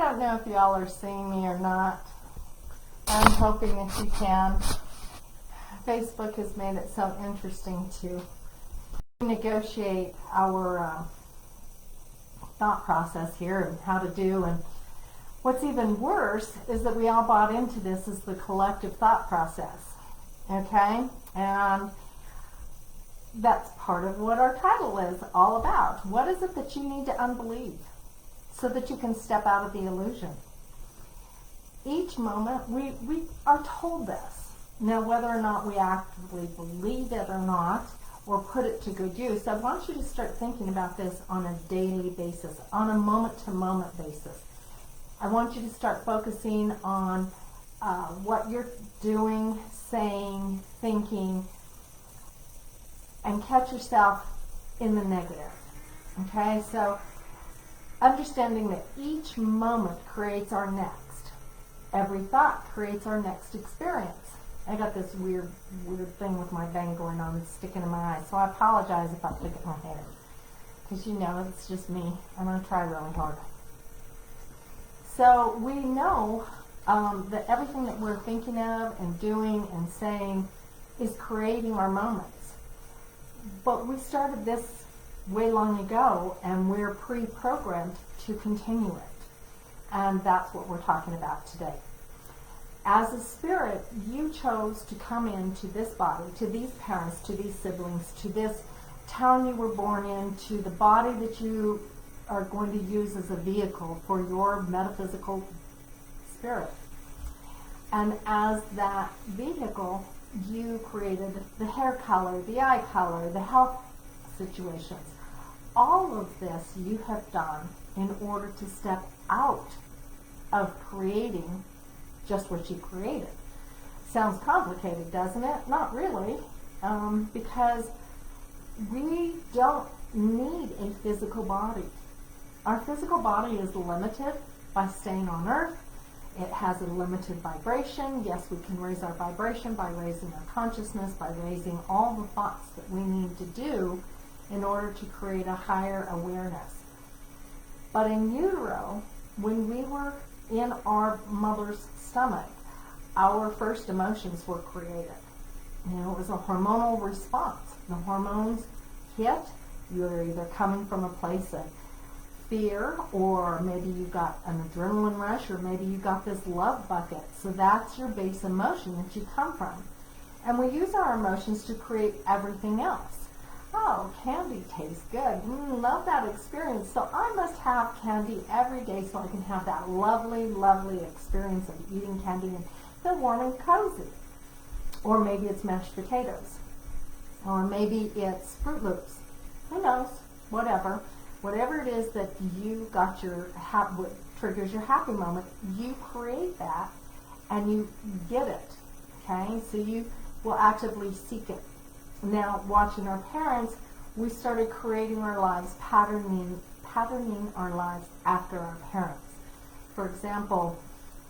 don't know if y'all are seeing me or not. I'm hoping that you can. Facebook has made it so interesting to negotiate our thought process here and how to do. And what's even worse is that we all bought into this as the collective thought process. Okay? And that's part of what our title is all about. What is it that you need to unbelieve so that you can step out of the illusion? Each moment we are told this. Now, whether or not we actively believe it or not, or put it to good use, I want you to start thinking about this on a daily basis, on a moment-to-moment basis. I want you to start focusing on what you're doing, saying, thinking, and catch yourself in the negative. Okay, so understanding that each moment creates our next. Every thought creates our next experience. I got this weird thing with my bang going on, it's sticking in my eye, so I apologize if I flick at my hair, because you know it's just me. I'm going to try really hard. So we know that everything that we're thinking of and doing and saying is creating our moments. But we started this way long ago, and we're pre-programmed to continue it. And that's what we're talking about today. As a spirit, you chose to come into this body, to these parents, to these siblings, to this town you were born in, to the body that you are going to use as a vehicle for your metaphysical spirit. And as that vehicle, you created the hair color, the eye color, the health situations. All of this you have done in order to step out of creating just what you created. Sounds complicated, doesn't it? Not really, because we don't need a physical body. Our physical body is limited by staying on Earth. It has a limited vibration. Yes, we can raise our vibration by raising our consciousness, by raising all the thoughts that we need to do in order to create a higher awareness. But in utero, when we were in our mother's stomach, our first emotions were created. You know, it was a hormonal response. The hormones hit. You're either coming from a place of fear, or maybe you got an adrenaline rush, or maybe you got this love bucket. So that's your base emotion that you come from. And we use our emotions to create everything else. Oh, candy tastes good. Love that experience. So I must have candy every day so I can have that lovely, lovely experience of eating candy and feel warm and cozy. Or maybe it's mashed potatoes. Or maybe it's Fruit Loops. Who knows? Whatever. Whatever it is that you got what triggers your happy moment, you create that and you get it. Okay? So you will actively seek it. Now, watching our parents, we started creating our lives, patterning our lives after our parents. For example,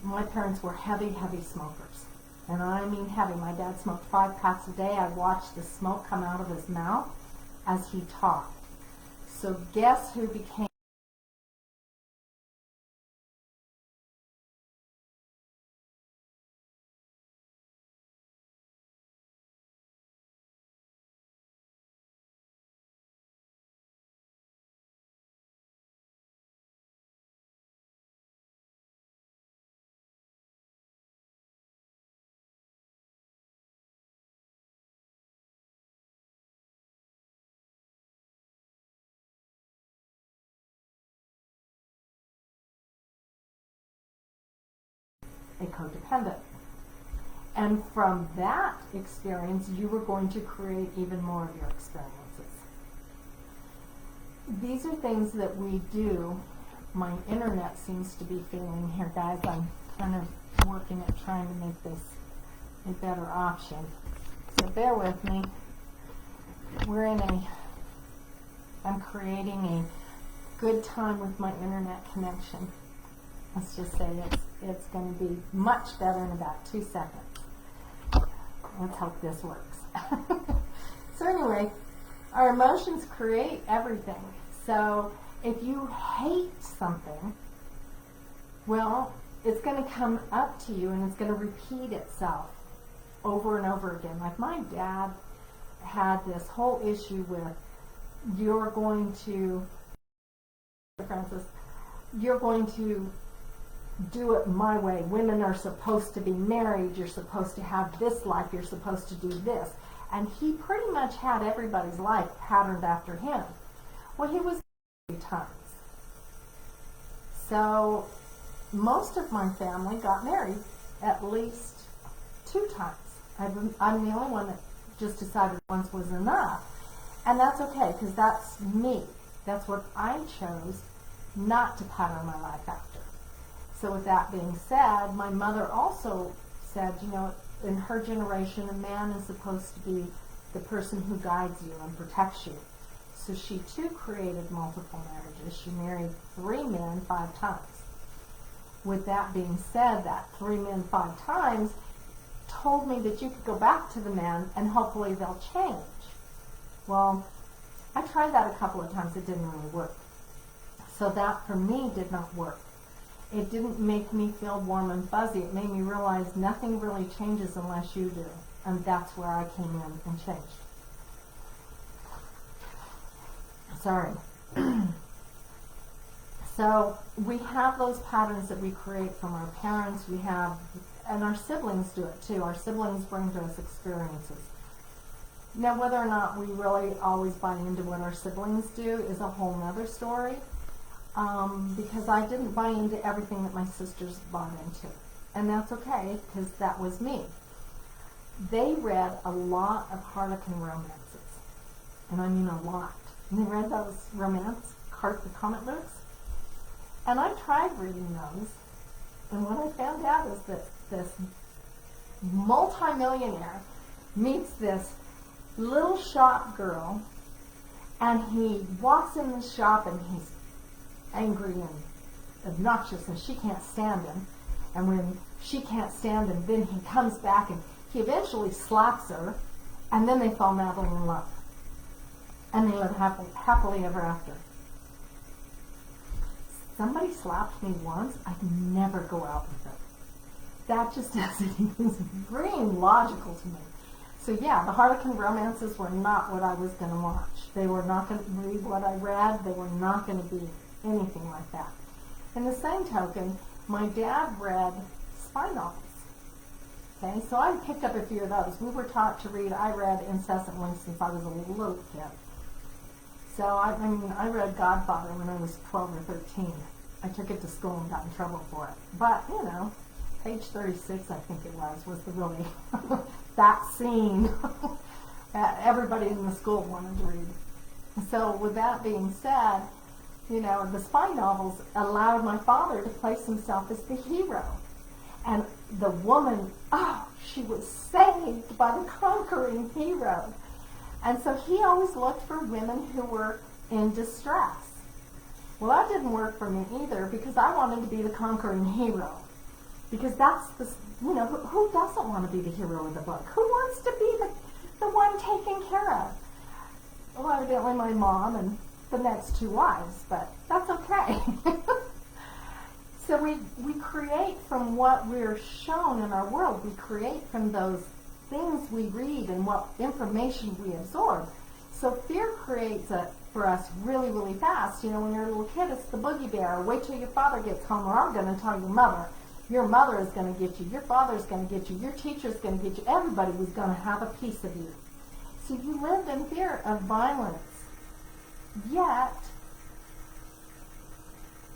my parents were heavy, heavy smokers. And I mean heavy. My dad smoked 5 packs a day. I watched the smoke come out of his mouth as he talked. So guess who became a codependent. And from that experience, you were going to create even more of your experiences. These are things that we do. My internet seems to be failing here, guys. I'm kind of working at trying to make this a better option. So bear with me. I'm creating a good time with my internet connection. Let's just say it's going to be much better in about 2 seconds. Let's hope this works. So anyway, our emotions create everything. So if you hate something, Well, it's going to come up to you and it's going to repeat itself over and over again. Like my dad had this whole issue with, you're going to, Francis, you're going to do it my way. Women are supposed to be married. You're supposed to have this life. You're supposed to do this. And he pretty much had everybody's life patterned after him. Well, he was 3 times. So most of my family got married at least 2 times. I'm the only one that just decided once was enough. And that's okay, because that's me. That's what I chose not to pattern my life after. So with that being said, my mother also said, you know, in her generation, a man is supposed to be the person who guides you and protects you. So she too created multiple marriages. She married 3 men 5 times. With that being said, that 3 men 5 times told me that you could go back to the man and hopefully they'll change. Well, I tried that a couple of times. It didn't really work. So that for me did not work. It didn't make me feel warm and fuzzy. It made me realize nothing really changes unless you do. And that's where I came in and changed. Sorry. So we have those patterns that we create from our parents. We have, and our siblings do it too. Our siblings bring to us experiences. Now, whether or not we really always buy into what our siblings do is a whole nother story. Because I didn't buy into everything that my sisters bought into. And that's okay, because that was me. They read a lot of Harlequin romances. And I mean a lot. And they read those the comic books. And I tried reading those. And what I found out is that this multimillionaire meets this little shop girl. And he walks in the shop and he's angry and obnoxious, and she can't stand him. And when she can't stand him, then he comes back and he eventually slaps her, and then they fall madly in love. And they live happily ever after. Somebody slapped me once, I'd never go out with them. That just doesn't ring logical to me. So yeah, the Harlequin romances were not what I was going to watch. They were not going to read what I read. They were not going to be anything like that. In the same token, my dad read spy novels. Okay, so I picked up a few of those. We were taught to read. I read incessantly since I was a little kid. So I read Godfather when I was 12 or 13. I took it to school and got in trouble for it. But, you know, page 36, I think it was the really, that scene that everybody in the school wanted to read. So with that being said, you know, the spy novels allowed my father to place himself as the hero. And the woman, she was saved by the conquering hero. And so he always looked for women who were in distress. Well, that didn't work for me either, because I wanted to be the conquering hero. Because that's the, you know, who doesn't want to be the hero of the book? Who wants to be the one taken care of? Well, evidently my mom and the next 2 wives, but that's okay. So we create from what we're shown in our world. We create from those things we read and what information we absorb. So fear creates it for us really, really fast. You know, when you're a little kid, it's the boogey bear. Wait till your father gets home, or I'm going to tell your mother. Your mother is going to get you. Your father's going to get you. Your teacher's going to get you. Everybody was going to have a piece of you. So you lived in fear of violence. Yet,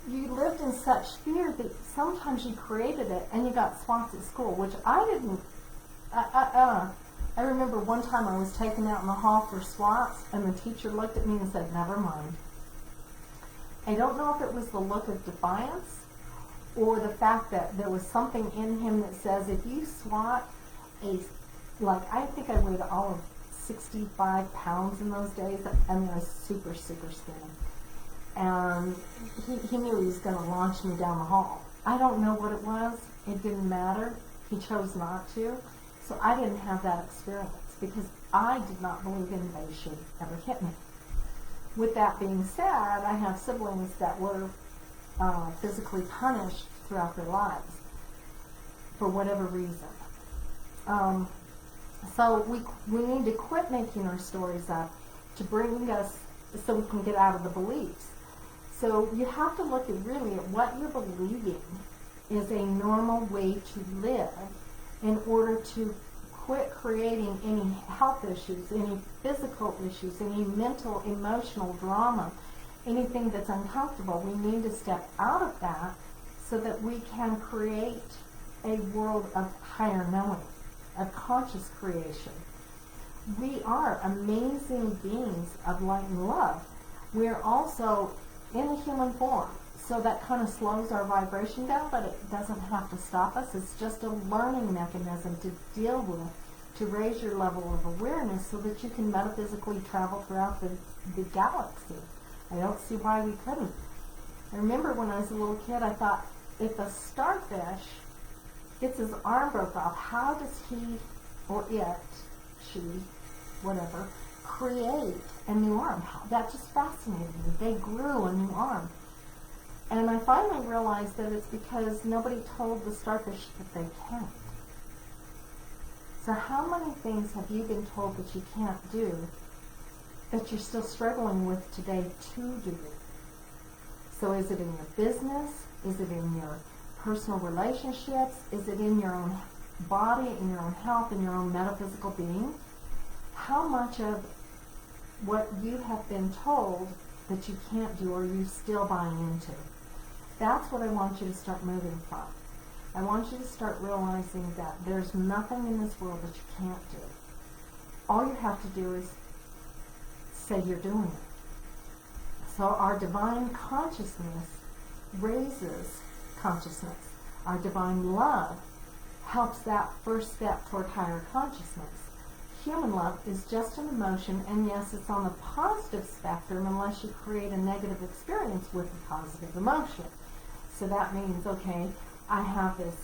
you lived in such fear that sometimes you created it and you got swats at school, which I didn't. I remember one time I was taken out in the hall for swats, and the teacher looked at me and said, "Never mind." I don't know if it was the look of defiance or the fact that there was something in him that says, if you swat I think I weighed all of 65 pounds in those days, and I was super, super skinny. And he knew he was going to launch me down the hall. I don't know what it was. It didn't matter. He chose not to. So I didn't have that experience because I did not believe anybody should ever hit me. With that being said, I have siblings that were physically punished throughout their lives for whatever reason. So we need to quit making our stories up to bring us so we can get out of the beliefs. So you have to look at really at what you're believing is a normal way to live in order to quit creating any health issues, any physical issues, any mental, emotional drama, anything that's uncomfortable. We need to step out of that so that we can create a world of higher knowing, of conscious creation. We are amazing beings of light and love. We're also in a human form, so that kind of slows our vibration down, but it doesn't have to stop us. It's just a learning mechanism to deal with, to raise your level of awareness so that you can metaphysically travel throughout the galaxy. I don't see why we couldn't. I remember when I was a little kid, I thought, if a starfish gets his arm broke off, how does he or it, she, whatever, create a new arm? That just fascinated me. They grew a new arm. And I finally realized that it's because nobody told the starfish that they can't. So how many things have you been told that you can't do that you're still struggling with today to do? So is it in your business? Is it in your personal relationships? Is it in your own body, in your own health, in your own metaphysical being? How much of what you have been told that you can't do are you still buying into? That's what I want you to start moving from. I want you to start realizing that there's nothing in this world that you can't do. All you have to do is say you're doing it. So our divine consciousness raises consciousness. Our divine love helps that first step toward higher consciousness. Human love is just an emotion, and yes, it's on the positive spectrum unless you create a negative experience with a positive emotion. So that means, okay, I have this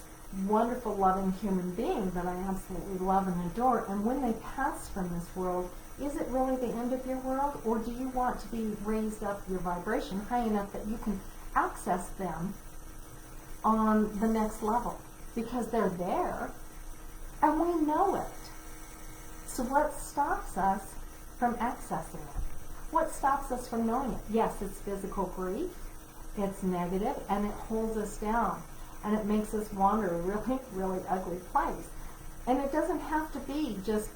wonderful, loving human being that I absolutely love and adore, and when they pass from this world, is it really the end of your world, or do you want to be raised up your vibration high enough that you can access them on the next level? Because they're there, and we know it. So what stops us from accessing it? What stops us from knowing it? Yes, it's physical grief, it's negative, and it holds us down, and it makes us wander a really, really ugly place. And it doesn't have to be just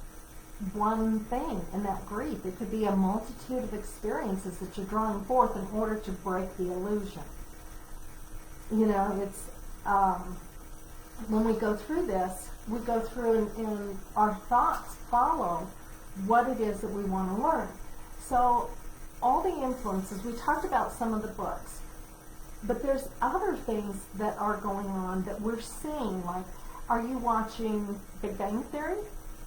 one thing in that grief. It could be a multitude of experiences that you're drawing forth in order to break the illusion. You know, it's when we go through this, we go through and our thoughts follow what it is that we want to learn. So all the influences, we talked about some of the books, but there's other things that are going on that we're seeing. Like, are you watching Big Bang Theory?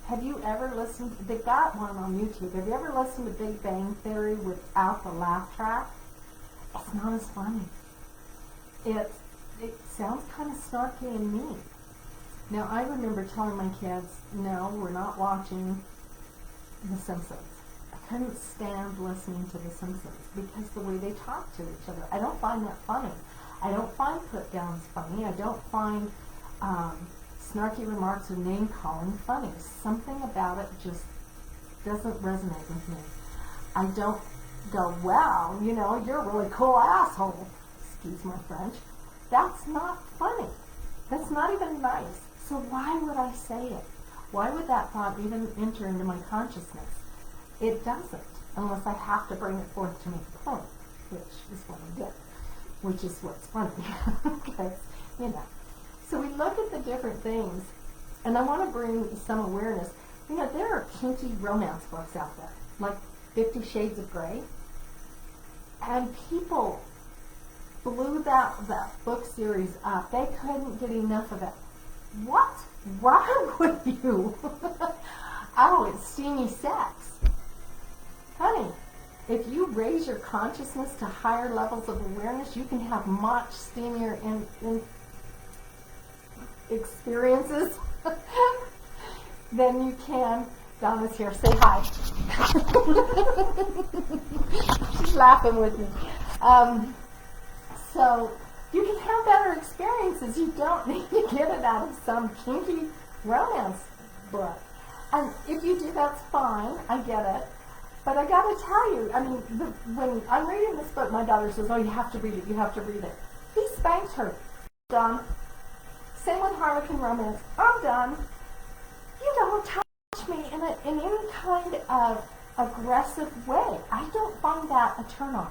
Have you ever listened? They got one on YouTube. Have you ever listened to Big Bang Theory without the laugh track? It's not as funny. It sounds kind of snarky and mean. Now, I remember telling my kids, no, we're not watching The Simpsons. I couldn't stand listening to The Simpsons because the way they talk to each other. I don't find that funny. I don't find put-downs funny. I don't find snarky remarks or name-calling funny. Something about it just doesn't resonate with me. I don't go, wow, you know, you're a really cool asshole. Excuse my French. That's not funny. That's not even nice. So why would I say it? Why would that thought even enter into my consciousness? It doesn't, unless I have to bring it forth to make a point, which is what I did, which is what's funny. Okay, you know. So we look at the different things, and I want to bring some awareness. You know, there are kinky romance books out there, like 50 Shades of Grey, and people blew that book series up. They couldn't get enough of it. What? Why would you? Oh, it's steamy sex. Honey, if you raise your consciousness to higher levels of awareness, you can have much steamier in experiences than you can. Donna's here. Say hi. She's laughing with me. So You can have better experiences. You don't need to get it out of some kinky romance book. And if you do, that's fine. I get it. But I gotta tell you, I mean, when I'm reading this book, my daughter says, oh, you have to read it, you have to read it. He spanks her. Done. Same with Harlequin romance. I'm done. You don't touch me in any kind of aggressive way. I don't find that a turn on.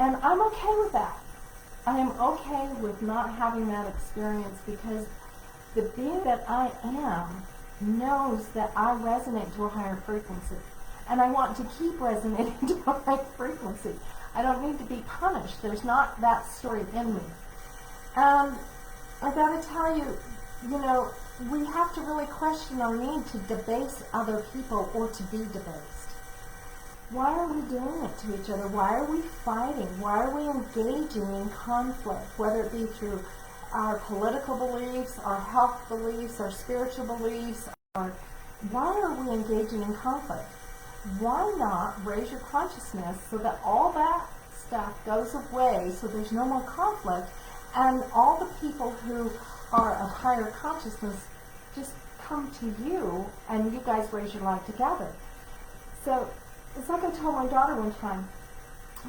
And I'm okay with that. I am okay with not having that experience because the being that I am knows that I resonate to a higher frequency. And I want to keep resonating to a higher frequency. I don't need to be punished. There's not that story in me. And I gotta tell you, you know, we have to really question our need to debase other people or to be debased. Why are we doing it to each other? Why are we fighting? Why are we engaging in conflict, whether it be through our political beliefs, our health beliefs, our spiritual beliefs? Why are we engaging in conflict? Why not raise your consciousness so that all that stuff goes away, so there's no more conflict, and all the people who are of higher consciousness just come to you and you guys raise your light together. So it's like I told my daughter one time,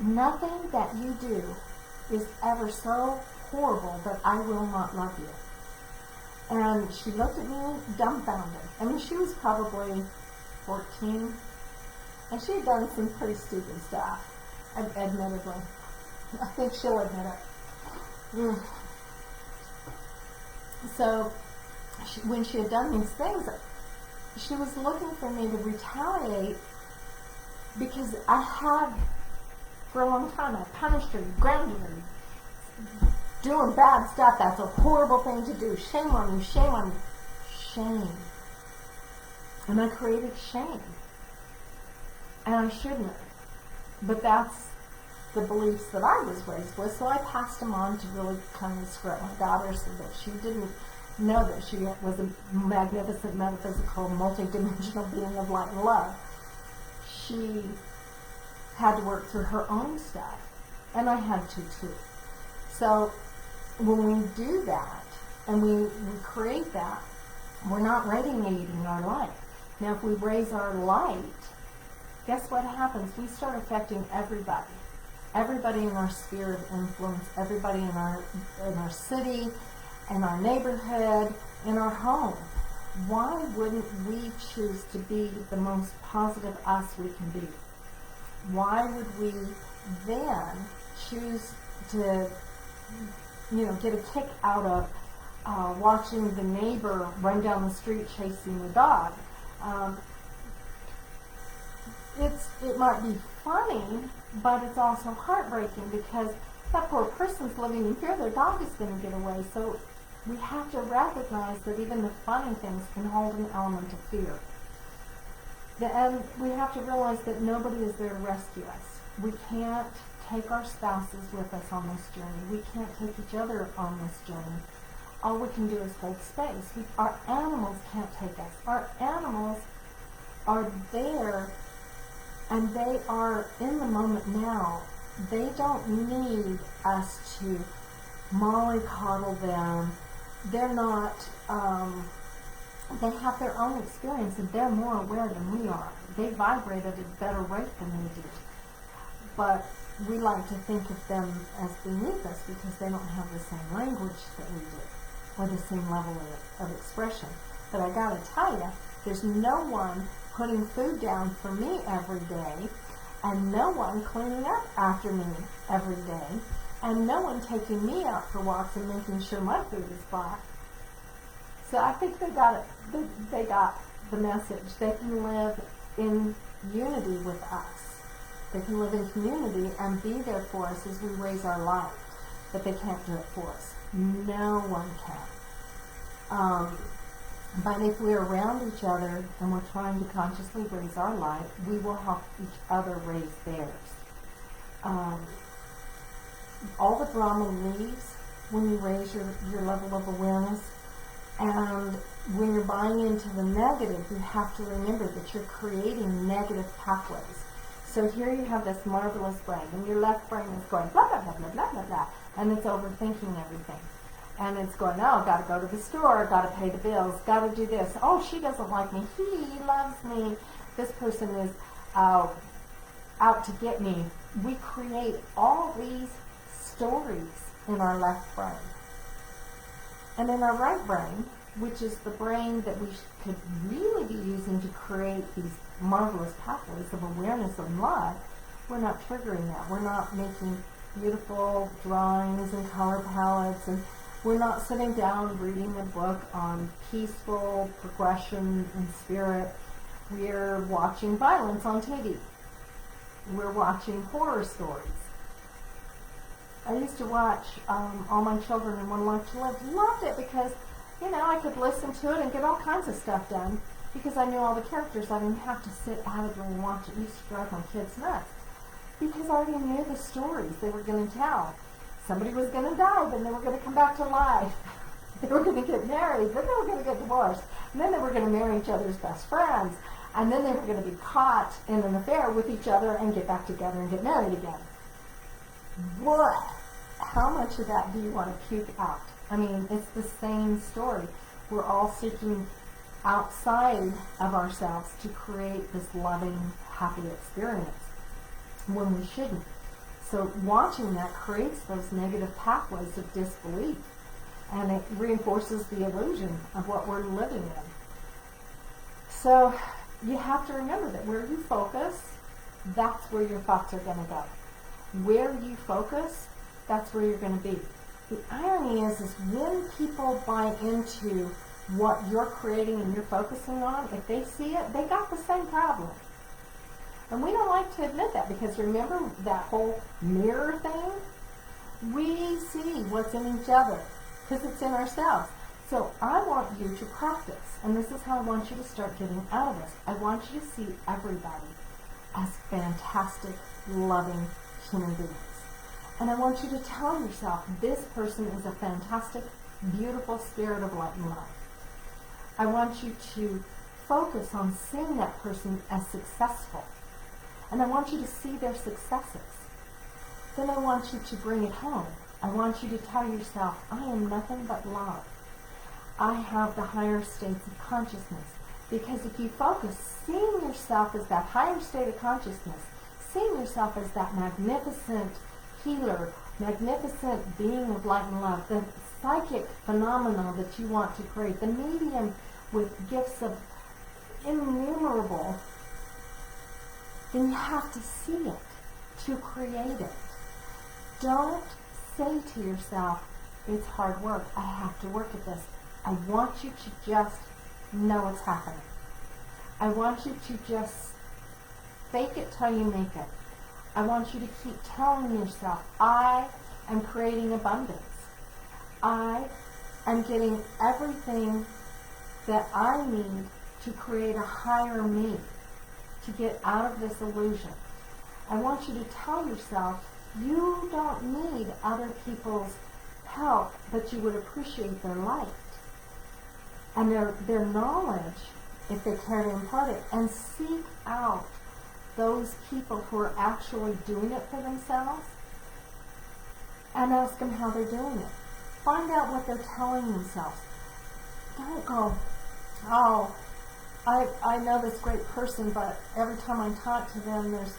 nothing that you do is ever so horrible that I will not love you. And she looked at me dumbfounded. I mean, she was probably 14, and she had done some pretty stupid stuff, admittedly. I think she'll admit it. So when she had done these things, she was looking for me to retaliate because I had, for a long time, I punished her, grounded her, doing bad stuff. That's a horrible thing to do. Shame on you, shame on you. Shame. And I created shame. And I shouldn't have. But that's the beliefs that I was raised with, so I passed them on to really kind of screw up my daughter so that she didn't know that she was a magnificent, metaphysical, multi-dimensional being of light and love. She had to work through her own stuff, and I had to too. So when we do that, and we create that, we're not radiating our light. Now if we raise our light, guess what happens? We start affecting everybody. Everybody in our sphere of influence, everybody in our city, in our neighborhood, in our home. Why wouldn't we choose to be the most positive us we can be? Why would we then choose to, get a kick out of watching the neighbor run down the street chasing the dog? It might be funny, but it's also heartbreaking because that poor person's living in fear their dog is going to get away. So we have to recognize that even the funny things can hold an element of fear. And we have to realize that nobody is there to rescue us. We can't take our spouses with us on this journey. We can't take each other on this journey. All we can do is hold space. Our animals can't take us. Our animals are there, and they are in the moment now. They don't need us to mollycoddle them. They're not, they have their own experience and they're more aware than we are. They vibrate at a better rate than we do. But we like to think of them as beneath us because they don't have the same language that we do or the same level of expression. But I gotta tell you, there's no one putting food down for me every day, and no one cleaning up after me every day, and no one taking me out for walks and making sure my food is bought. So I think they got it. They got the message. They can live in unity with us. They can live in community and be there for us as we raise our light. But they can't do it for us. No one can. But if we're around each other and we're trying to consciously raise our light, we will help each other raise theirs. All the drama leaves when you raise your level of awareness. And when you're buying into the negative, you have to remember that you're creating negative pathways. So here you have this marvelous brain, and your left brain is going blah, blah, blah, blah, blah, blah, blah. and it's overthinking everything. And it's going, oh, got to go to the store, got to pay the bills, got to do this. Oh, she doesn't like me. He loves me. This person is out to get me. We create all these stories in our left brain. And in our right brain, which is the brain that we could really be using to create these marvelous pathways of awareness and love, we're not triggering that. We're not making beautiful drawings and color palettes, and we're not sitting down reading a book on peaceful progression in spirit. We're watching violence on TV. We're watching horror stories. I used to watch All My Children in One Life to Live. Loved it because, I could listen to it and get all kinds of stuff done because I knew all the characters. I didn't have to sit avidly and watch it. It used to drive my kids nuts because I already knew the stories they were going to tell. Somebody was going to die, then they were going to come back to life. They were going to get married, then they were going to get divorced, and then they were going to marry each other's best friends, and then they were going to be caught in an affair with each other and get back together and get married again. What? How much of that do you want to puke out? I mean, it's the same story. We're all seeking outside of ourselves to create this loving, happy experience when we shouldn't. So watching that creates those negative pathways of disbelief, and it reinforces the illusion of what we're living in. So you have to remember that where you focus, that's where your thoughts are going to go. Where you focus, that's where you're going to be. The irony is when people buy into what you're creating and you're focusing on, if they see it, they got the same problem. And we don't like to admit that because remember that whole mirror thing? We see what's in each other because it's in ourselves. So I want you to practice, and this is how I want you to start getting out of this. I want you to see everybody as fantastic, loving human beings. And I want you to tell yourself, this person is a fantastic, beautiful spirit of light and love. I want you to focus on seeing that person as successful. And I want you to see their successes. Then I want you to bring it home. I want you to tell yourself, I am nothing but love. I have the higher states of consciousness. Because if you focus, seeing yourself as that higher state of consciousness, seeing yourself as that magnificent healer, magnificent being of light and love, the psychic phenomena that you want to create, the medium with gifts of innumerable, then you have to see it to create it. Don't say to yourself, it's hard work, I have to work at this. I want you to just know it's happening. I want you to just fake it till you make it. I want you to keep telling yourself, I am creating abundance. I am getting everything that I need to create a higher me, to get out of this illusion. I want you to tell yourself, you don't need other people's help, but you would appreciate their light and their knowledge if they care to impart it, and seek out those people who are actually doing it for themselves and ask them how they're doing it. Find out what they're telling themselves. Don't go, oh, I know this great person, but every time I talk to them, there's,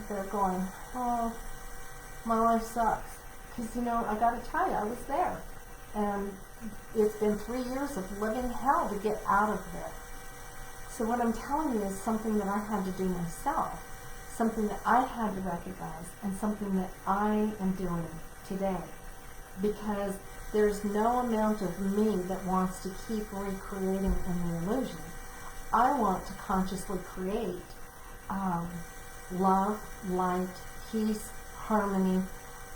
they're going, oh, my life sucks. Because, I got to tell you, I was there. And it's been 3 years of living hell to get out of there. So what I'm telling you is something that I had to do myself, something that I had to recognize, and something that I am doing today. Because there's no amount of me that wants to keep recreating in the illusion. I want to consciously create love, light, peace, harmony.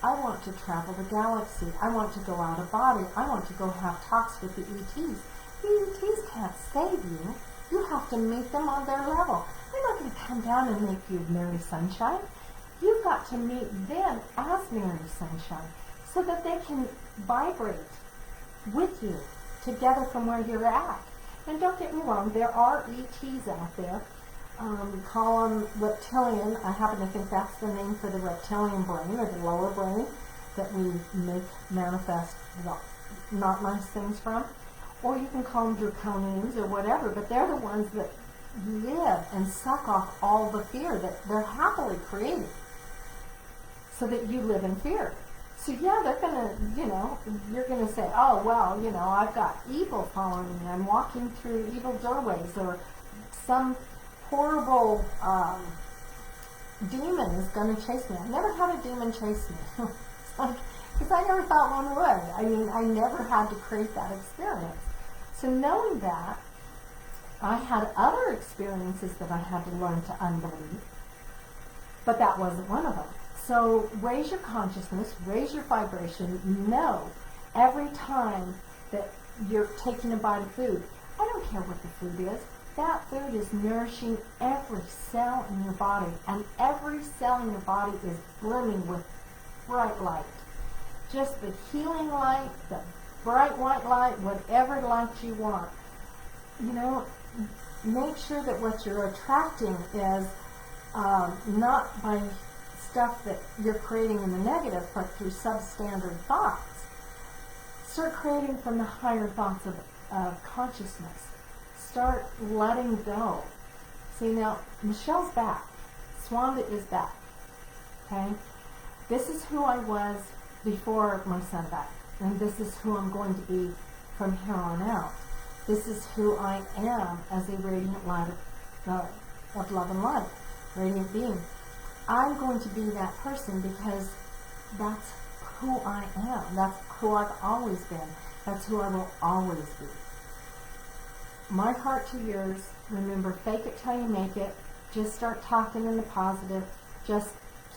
I want to travel the galaxy. I want to go out of body. I want to go have talks with the ETs. The ETs can't save you. You have to meet them on their level. They're not going to come down and make you Mary Sunshine. You've got to meet them as Mary Sunshine so that they can vibrate with you together from where you're at. And don't get me wrong, there are ETs out there. We call them reptilian. I happen to think that's the name for the reptilian brain, or the lower brain, that we make manifest not nice things from, or you can call them draconians or whatever, but they're the ones that live and suck off all the fear that they're happily creating so that you live in fear. So yeah, they're gonna, you're gonna say, oh, well, I've got evil following me. I'm walking through evil doorways, or some horrible demon is gonna chase me. I've never had a demon chase me. It's like, because I never thought one would. I mean, I never had to create that experience. So knowing that, I had other experiences that I had to learn to unbelieve, but that wasn't one of them. So raise your consciousness, raise your vibration. Know every time that you're taking a bite of food, I don't care what the food is, that food is nourishing every cell in your body, and every cell in your body is brimming with bright light. Just the healing light, the bright white light, whatever light you want. Make sure that what you're attracting is not by stuff that you're creating in the negative, but through substandard thoughts. Start creating from the higher thoughts of consciousness. Start letting go. See, now, Michelle's back. SWANDA is back. Okay? This is who I was before my son died. And this is who I'm going to be from here on out. This is who I am as a radiant light of love and light. Radiant being. I'm going to be that person because that's who I am. That's who I've always been. That's who I will always be. My heart to yours. Remember, fake it till you make it. Just start talking in the positive. Just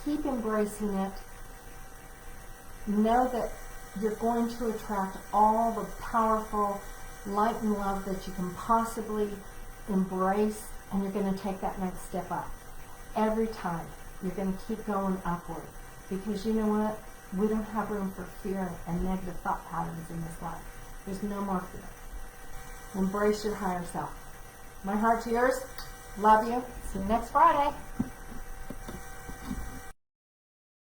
keep embracing it. Know that you're going to attract all the powerful light and love that you can possibly embrace, and you're going to take that next step up. Every time, you're going to keep going upward. Because you know what? We don't have room for fear and negative thought patterns in this life. There's no more fear. Embrace your higher self. My heart to yours. Love you. See you next Friday.